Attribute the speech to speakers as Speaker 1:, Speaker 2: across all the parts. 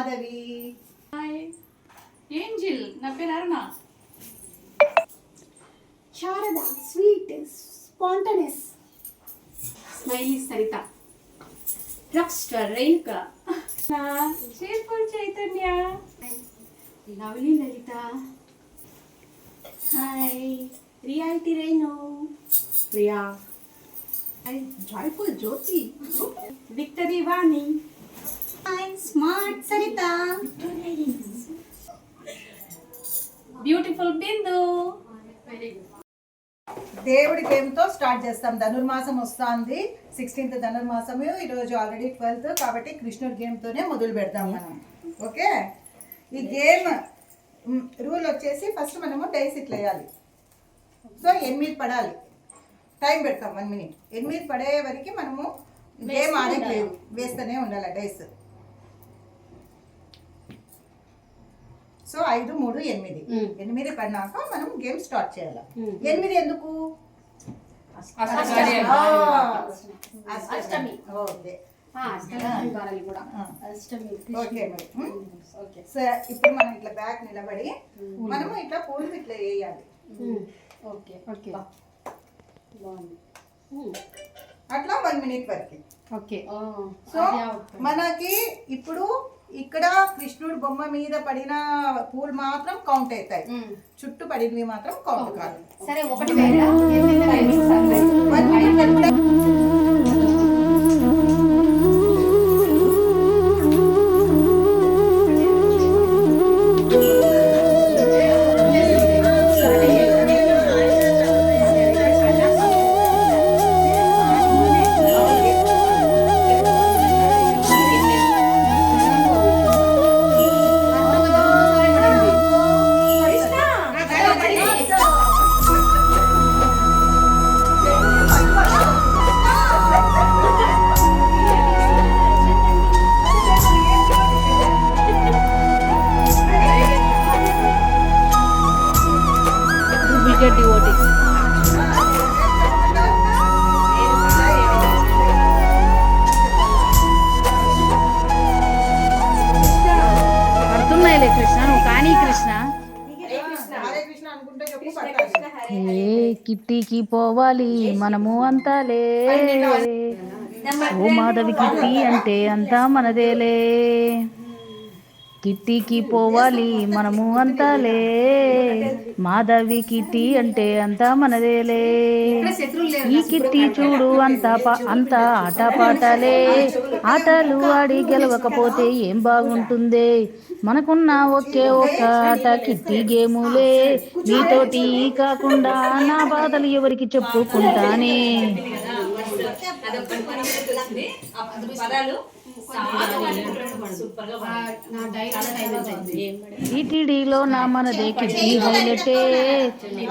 Speaker 1: Madhavi.
Speaker 2: Hi angel, నా పేరు Aruna.
Speaker 3: Sharada sweet spontaneous.
Speaker 2: Smiley Saritha. Rock star Renuka. Cheerful Chaitanya. Lovely Lalitha. Hi reality Renu. Priya. Joyful Jyothi. Victory Vani. Hi smart Saritha. Beautiful Bindu.
Speaker 1: దేవుడి గేమ్తో start చేస్తాం. ధనుర్మాసం వస్తుంది, 16th ధనుర్మాసము. ఈరోజు ఆల్రెడీ 12th కాబట్టి కృష్ణుడి గేమ్తోనే మొదలు పెడతాం మనం. ఓకే, ఈ గేమ్ రూల్ వచ్చేసి ఫస్ట్ మనము డైస్ ఇట్లా వేయాలి. సో 8 పడాలి. టైం పెడతాం 1 minute. 8 పడే వరకు మనము గేమ్ ఆడట్లేదు, వేస్తూనే ఉండాలి డైస్. సో 5, 3, 8. 8 పడినాక మనం గేమ్ స్టార్ట్ చేయాలి. 8 ఎందుకు?
Speaker 2: అష్టమి.
Speaker 1: Okay okay. సో ఇప్పుడు మనం ఇట్లా బ్యాక్ నిలబడి మనము ఇట్లా పూలు ఇట్లా వేయాలి.
Speaker 2: Okay okay.
Speaker 1: అట్లా 1 minute వరకు.
Speaker 2: ఓకే.
Speaker 1: సో మనకి ఇప్పుడు ఇక్కడ కృష్ణుడు బొమ్మ మీద పడిన పూలు మాత్రం కౌంట్ అవుతాయి, చుట్టూ పడినవి మాత్రం కౌంట్ కాదు.
Speaker 2: సరే, ఒకటి
Speaker 4: కిట్టికి పోవాలి మనము అంతాలే, ఓ మాధవి కిట్టి అంటే అంతా మనదేలే. కిట్టికి పోవాలి మనము అంతాలే, మాధవి కిట్టి అంటే అంతా మనదేలే. ఈ కిట్టి చూడు అంతా ఆటపాటలే, ఆటలు ఆడి గెలవకపోతే ఏం బాగుంటుందే. మనకున్న ఒకే ఒక్క ఆట కిట్టి గేములే, నీతోటి కాకుండా నా బాధలు ఎవరికి చెప్పుకుంటానే. ఈటీడీలో నా మనదే కిట్టి హైలైటే,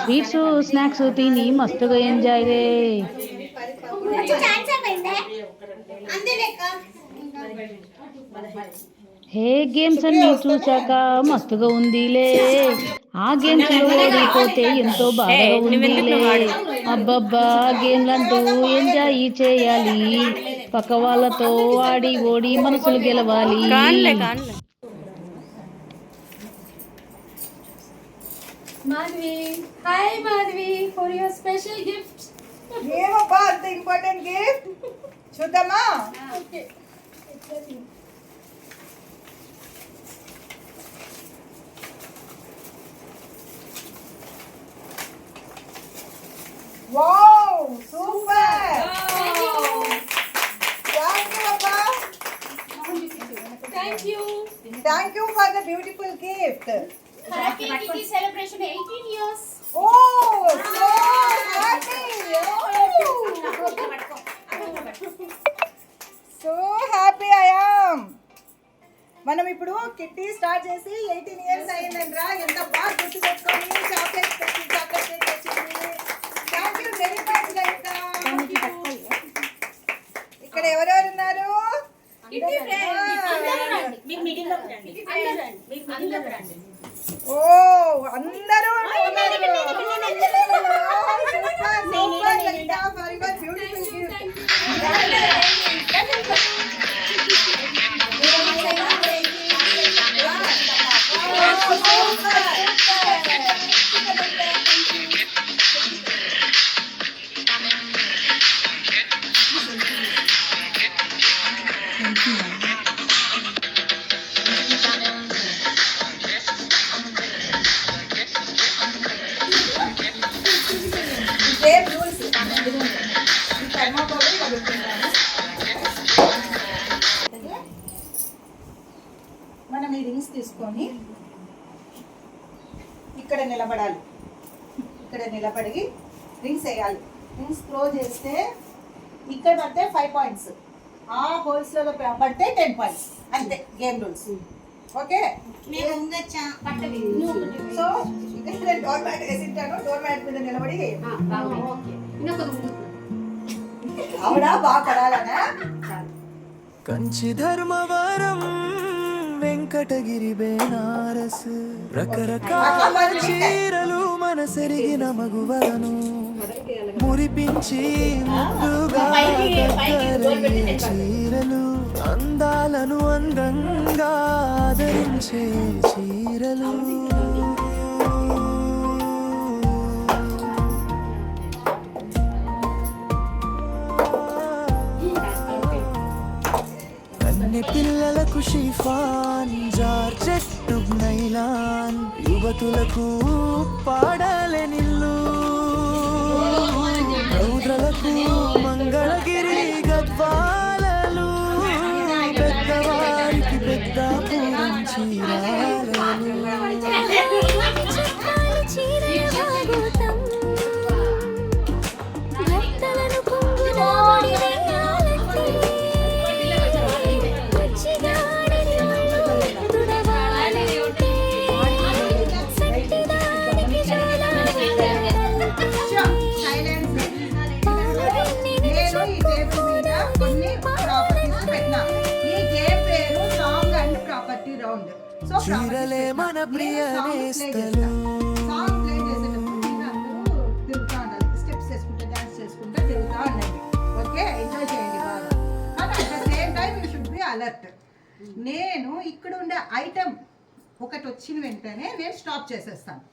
Speaker 4: స్వీట్స్ స్నాక్స్ తిని మస్తుగా ఎంజాయ్ రే. హే గేమ్స్ అన్ని చూసాక మస్తుగా ఉందిలే, ఆ గేమ్స్ లో ఓడిపోతే ఎంతో బాగా ఉందిలే. అబ్బబ్బా గేమ్లంటూ ఎంజాయ్ చేయాలి, పక్క వాళ్ళతో ఆడి ఓడి మనసులు గెలవాలి.
Speaker 2: Madhavi. Hi Madhavi, for your special gift.
Speaker 1: ఏమబ్బా అంత ఇంపార్టెంట్ గిఫ్ట్? చూద్దామా?
Speaker 2: Okay.
Speaker 1: Wow, super! Thank you, Abba. Thank you for the beautiful gift.
Speaker 3: Happy Kitty celebration 18 years.
Speaker 1: Oh, so happy! So happy I am. మనం ఇప్పుడు కిట్టి స్టార్ట్ చేసి 18 years అయిందంట్రా. ఎంత బాగా గుర్తు పెట్టుకొని చాక్లెట్ వచ్చింది. థ్యాంక్ యూ వెరీ మచ్ లలిత. ఇక్కడ ఎవరెవరు ఉన్నారు? ఓ అందరూ తీసుకొని ఇక్కడ నిలబడాలి. ఇక్కడ నిలబడి రింగ్స్ వేయాలి. రింగ్స్ త్రో చేస్తే ఇక్కడ పడితే 5 పాయింట్స్, ఆ హోల్స్లలో పడితే 10 పాయింట్స్. అంతే గేమ్ రూల్స్. ఓకే, సో ఇక్కడ డోర్ మ్యాట్ వేసింటాను. డోర్ మ్యాట్ మీద నిలబడి ఆవిడ బాగా పడాలనా.
Speaker 5: కంచి ధర్మవరం వెంకటగిరి బేనారస్ రకరకాల చీరలు మనసెరిగిన మగువలను మురిపించి ముద్దుగా కట్టరయ్యే చీరలు అందాలను అందంగా ఆదరించే చీరలు కన్నె పిల్లలకు షిఫాన్ జార్జెట్టు నైలాన్ యువతులకు పాడాలే నిల్లు రౌద్రలకు మంగళగిరి గద్వాలలు పెద్దవారికి పెద్ద పూరం చీరాలలు చీరలే మన ప్రియ నేస్తలు.
Speaker 1: సాంగ్ ప్లే చేసేటప్పుడు మీరందరూ తిరుగుతూ ఉండాలి. స్టెప్స్ చేసుకుంటూ డాన్స్ చేసుకుంటూ తిరుగుతూ ఉండండి. ఓకే, ఎంజాయ్ చేయండి బాగా. కానీ at the same time you should be alert. నేను ఇక్కడ ఉండే ఐటమ్ ఒకటి వచ్చిన వెంటనే నేను స్టాప్ చేసేస్తాను.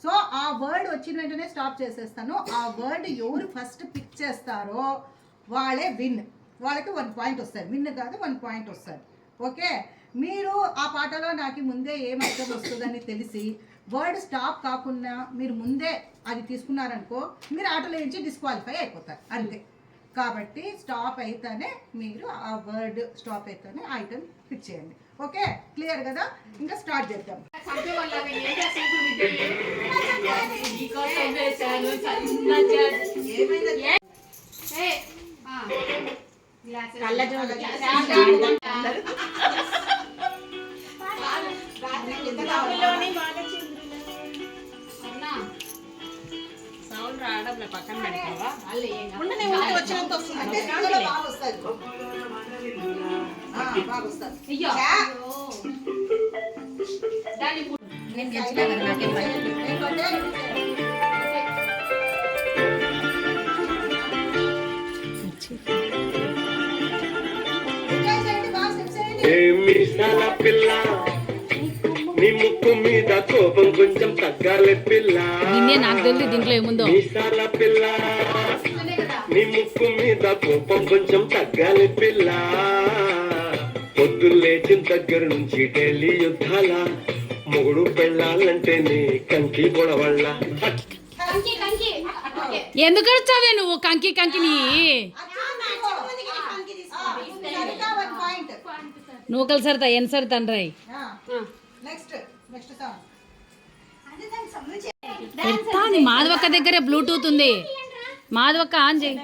Speaker 1: సో ఆ వర్డ్ వచ్చిన వెంటనే స్టాప్ చేసేస్తాను. ఆ వర్డ్ ఎవరు ఫస్ట్ పిక్ చేస్తారో వాళ్ళే విన్. వాళ్ళకి 1 పాయింట్ వస్తుంది. విన్ కాదు, 1 పాయింట్ వస్తుంది. ఓకే, మీరు ఆ పాటలో నాకు ముందే ఏం అర్థం వస్తుందని తెలిసి వర్డ్ స్టాప్ కాకుండా మీరు ముందే అది తీసుకున్నారనుకో, మీరు ఆటోలో నుంచి డిస్క్వాలిఫై అయిపోతారు అంతే. కాబట్టి స్టాప్ అయితేనే మీరు ఆ వర్డ్ స్టాప్ అయితేనే ఐటమ్ ఫిట్ చేయండి. ఓకే, క్లియర్ కదా? ఇంకా స్టార్ట్ చేద్దాం. వచ్చినంత వస్తుంది అంటే బాగా వస్తుంది.
Speaker 6: మీసాల పిల్ల నీ ముక్కు మీద కోపం కొంచెం తగ్గాలి పిల్ల.
Speaker 4: నాకు తెలియదు దీంట్లో ఏముందో.
Speaker 6: మీసాల పిల్ల నీ ముక్కు మీద కోపం కొంచెం తగ్గాలి పిల్ల. పొద్దున్న లేచిన దగ్గర నుంచి ఢిల్లీ యుద్ధాల మొగుడు పెళ్ళాలంటే నీ కంకి గొడవళ్ళ.
Speaker 4: ఎందుకు వచ్చావే నువ్వు కంకి కంకిని? నువ్వు కలిసి సరితా ఎన్ని సరితా అండ్రాయి. మాధవక్క దగ్గరే బ్లూటూత్ ఉంది. మాధవక్క ఆన్ చేయి.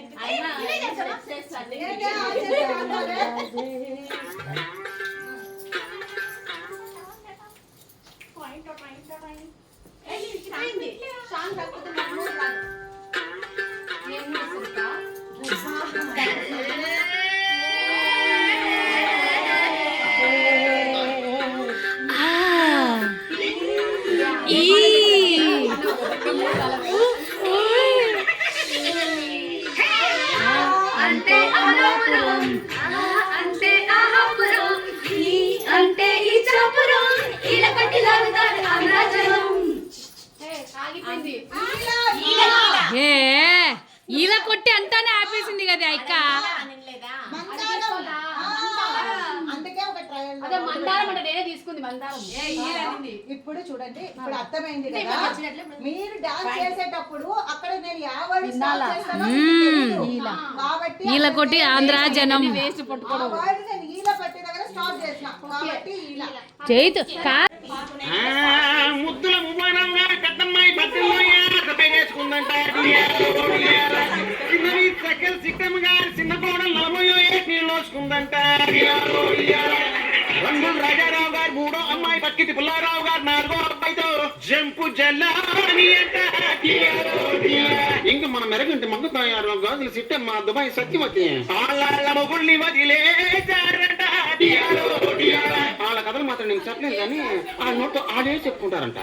Speaker 4: ఇలా కొట్టి అంటానే ఆపేసింది కదా అక్క.
Speaker 1: ఇప్పుడు చూడండి, ఇప్పుడు అర్థమైంది కదా. మీరు డాన్స్ చేసేటప్పుడు అక్కడ నేను కాబట్టి
Speaker 4: ఈల కొట్టి ఆంధ్ర జనం
Speaker 1: నేను ఈల పట్టే దగ్గర స్టాప్ చేసిన కాబట్టి
Speaker 4: చేతు
Speaker 6: ముద్దుల మువ్వరావు గారు పెద్దమ్మాయి పద్దెనిమిది పేరేసుకుందంట. చిన్నవి సకల్ సిక్కమ్మ గారు చిన్న కోడలు 40 నీళ్ళు వేసుకుందంట. రంగులు రాజారావు గారు 3వ అమ్మాయి పక్కిటి పుల్లారావు గారు 4వ అబ్బాయితో జంపు జల్లాని అంట. ఇంకా మన మెరగంటి మగ్గు తయారు గాజులు సిట్టమ్మ దుబాయ్ సత్యవతి వాళ్ళ మొగుల్ని వదిలేశారంట. వాళ్ళ కథలు మాత్రం నేను చెప్పలేదు కానీ ఆ నోట్తో ఆడే చెప్పుకుంటారంట.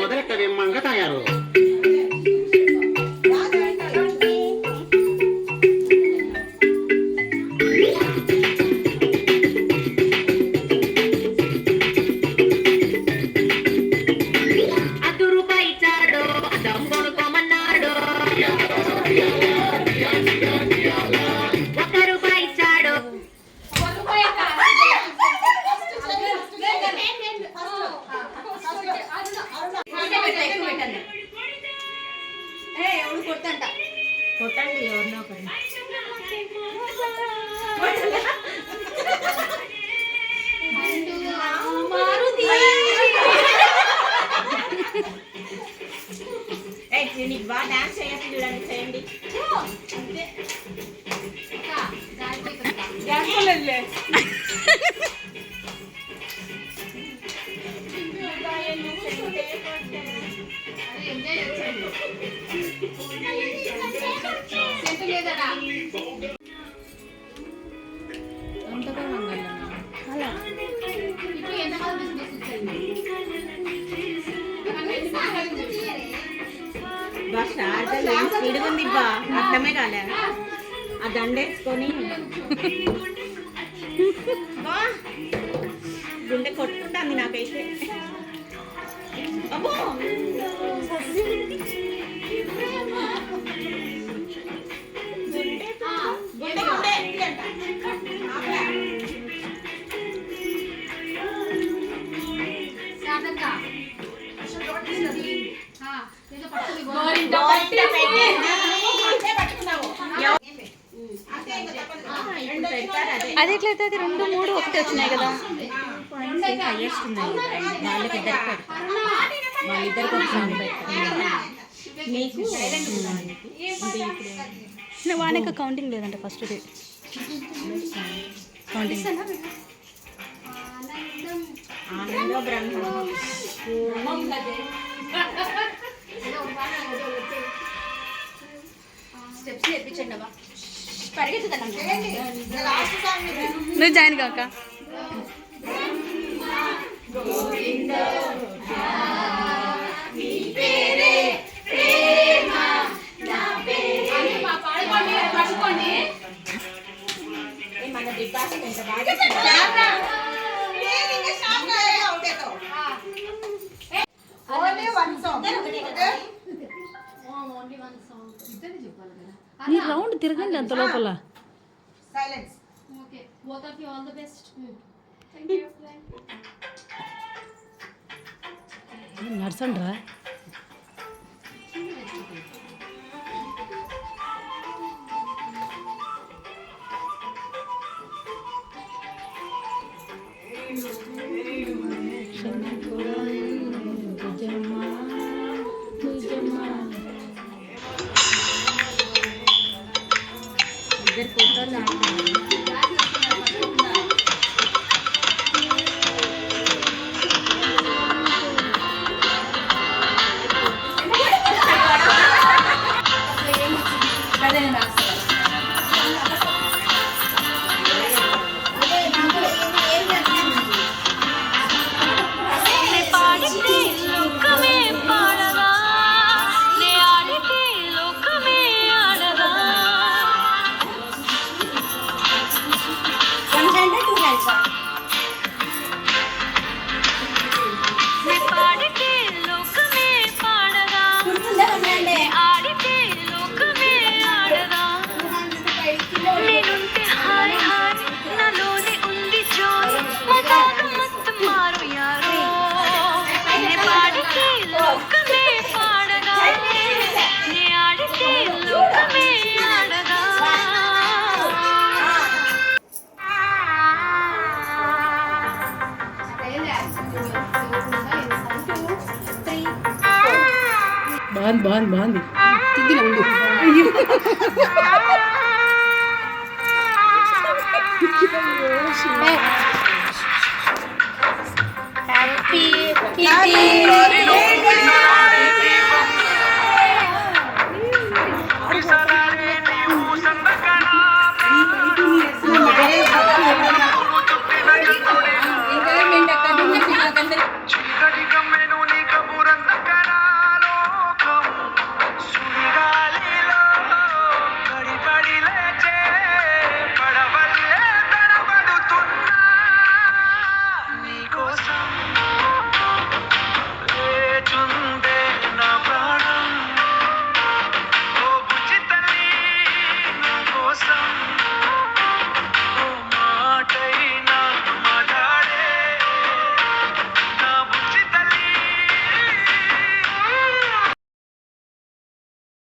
Speaker 6: మొదలెట్టవే మంగ తయారు.
Speaker 2: కొట్టండి ఎవరినో ఒకరిని. నీకు బాగా డాన్స్ చేయొచ్చు చూడండి, చేయండి. స్పీడ్ ఉంది బా, అర్థమే కాలే. ఆ దండేసుకొని గుండె కొట్టుకుంటుంది నాకైతే. అబ్బో
Speaker 4: అది ఎట్లయితే అది 2, 3 ఒకటి వచ్చినాయి కదా.
Speaker 2: హైయెస్ట్ ఉన్నాయి వాళ్ళిద్దరికి
Speaker 4: వానికి కౌంటింగ్ లేదంట ఫస్ట్ కౌంటింగ్.
Speaker 2: ఆనంద బ్రహ్మ స్టెప్స్ నేర్పించండి అబ్బా, పరిగెత్తుతాను.
Speaker 4: నువ్వు జాయిన్ కాక
Speaker 2: మన బిగ్ బాస్ ఎంత బాగా
Speaker 4: నీ రౌండ్ తిరగండి అంత లోపల.
Speaker 1: Silence.
Speaker 3: Okay, both of you all the best. Thank you.
Speaker 4: నడసండి రా.
Speaker 2: ఇద్దరు ఫోటోలు బాగుంది
Speaker 5: కోసం